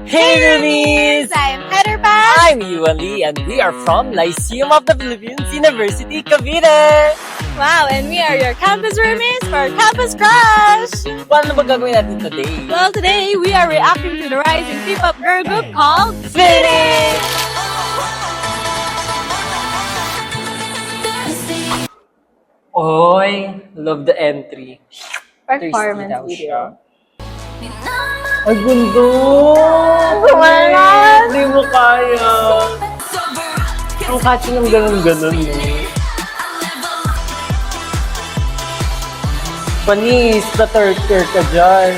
Hey Rulies! I'm Heather Pan. I'm Yuan Lee and we are from Lyceum of the Philippines University, Cavite! Wow, and we are your campus roomies for Campus Crush! Paano ba gagawin natin today? Well, today we are reacting to the rising K-pop girl group called Phoenix! Oy, love the entry. performance Thirsty daw siya. video. Ay, gundo! Kumalas! Hindi mo kaya. Ang catchy ng ganun-ganun. Panis, the third ka dyan.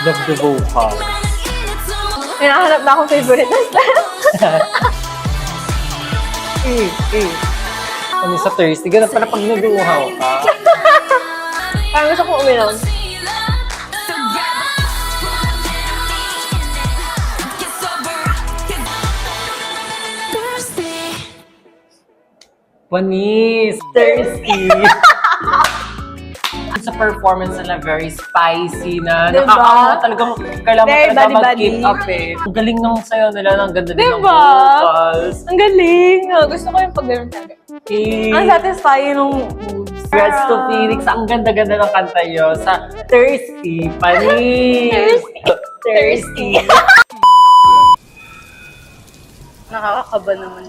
Love the vocal. Hinahanap na akong favorite na style. Ano sa thirsty? Ganun pala pag naduhaw ka. Parang gusto kong uminom. Panis! Thirsty! Sa performance nila, very spicy na. Diba? Nakakaawa talagang kailangan Very talaga body-body. mag-keep up eh. Ang galing ng sayo nila, ang ganda din ng Diba? vocals. Ang galing! Gusto ko yung pag ganun talaga. Eh, Ang satisfying ng moves. Congrats to Phoenix. Ang ganda-ganda ng kanta nyo sa Thirsty. Panis! Thirsty. Nakakakaba naman.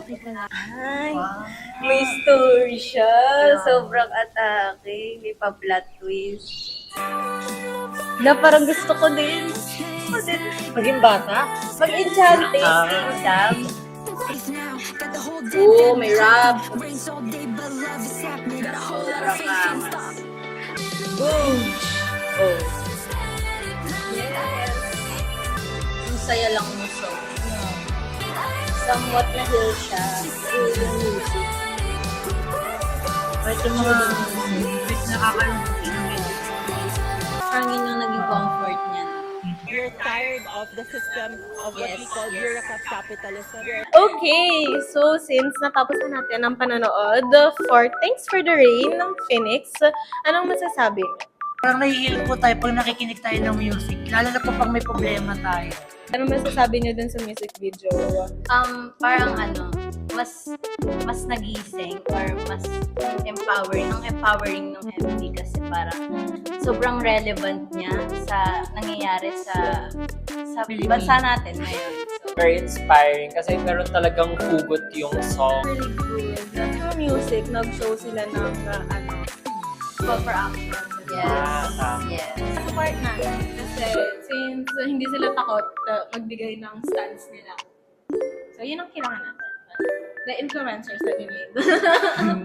Ay, may story siya. Sobrang atake. May pa-plot twist. Na parang gusto ko din. Maging bata? Mag-enchanting. Ah. Oo, may rap. Sobrang angas. Boom! Oh. Yes. Ang saya lang ng song. Somewhat na-heal siya through yung music. Ito mga music nakaka-intimate. Parang yun yung naging comfort niya. You're tired of the system of what we call bureaucrat capitalism. Okay, so since natapos na natin ang panonood for Thanks for the Rain ng Phoenix, anong masasabi? Parang nahihil po tayo pag nakikinig tayo ng music. Lalo na po pag may problema tayo. Anong masasabi niyo dun sa music video? Parang mas nagising or mas empowering ng MV kasi parang sobrang relevant niya sa nangyayari sa bansa natin ngayon. So, Very inspiring kasi meron talagang hugot yung song. really good. Sa music, nag-show sila ng Call for action. Yes. Yes. support natin. Kasi since hindi sila takot magbigay ng stance nila. So, yun ang kailangan natin. The influencers that we need.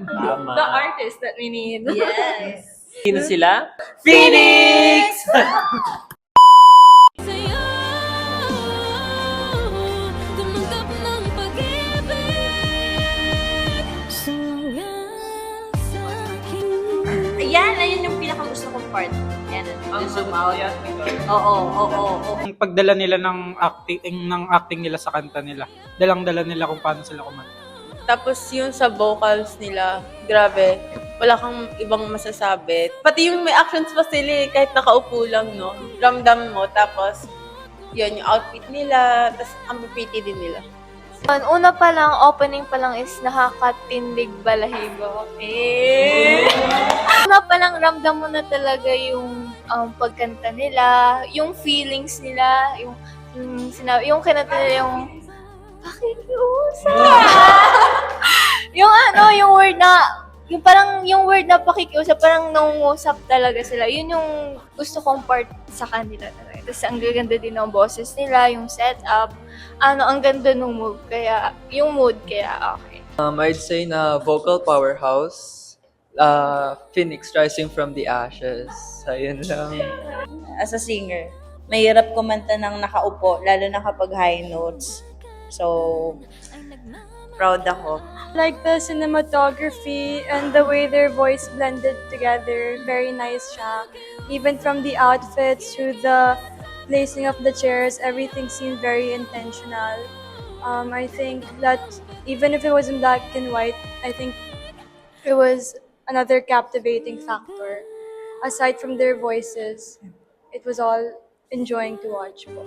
Tama. The artists that we need. Yes. Sino sila? Phoenix! Ayun yung pinaka gusto kong part. Yan, yung zoom out. Oo. Ang pagdala nila ng acting nila sa kanta nila. Dalang-dala nila kung paano sila kumanta. Tapos yun sa vocals nila, grabe. Wala kang ibang masasabi. Pati yung may actions pa sila kahit nakaupo lang, no? Ramdam mo. Tapos, yun, yung outfit nila. Tapos, ang pretty din nila. Una pa lang, opening pa lang is nakakatindig balahibo. Una pa lang, ramdam mo na talaga yung pagkanta nila, yung feelings nila, yung kinanta nila yung pakikiusap. yung word na, yung word na pakikiusap, parang nangungusap talaga sila. Yun yung gusto kong part sa kanila talaga. Tapos ang gaganda din ng boses nila, yung setup, ang ganda ng mood, kaya okay. I'd say na vocal powerhouse, Phoenix rising from the ashes. Ayun lang. As a singer, mahirap kumanta ng nakaupo, lalo na kapag high notes. So, proud ako. Like the cinematography and the way their voice blended together, very nice siya. Even from the outfits to the placing of the chairs, everything seemed very intentional. I think that even if it was in black and white, I think it was another captivating factor aside from their voices. it was all enjoying to watch po.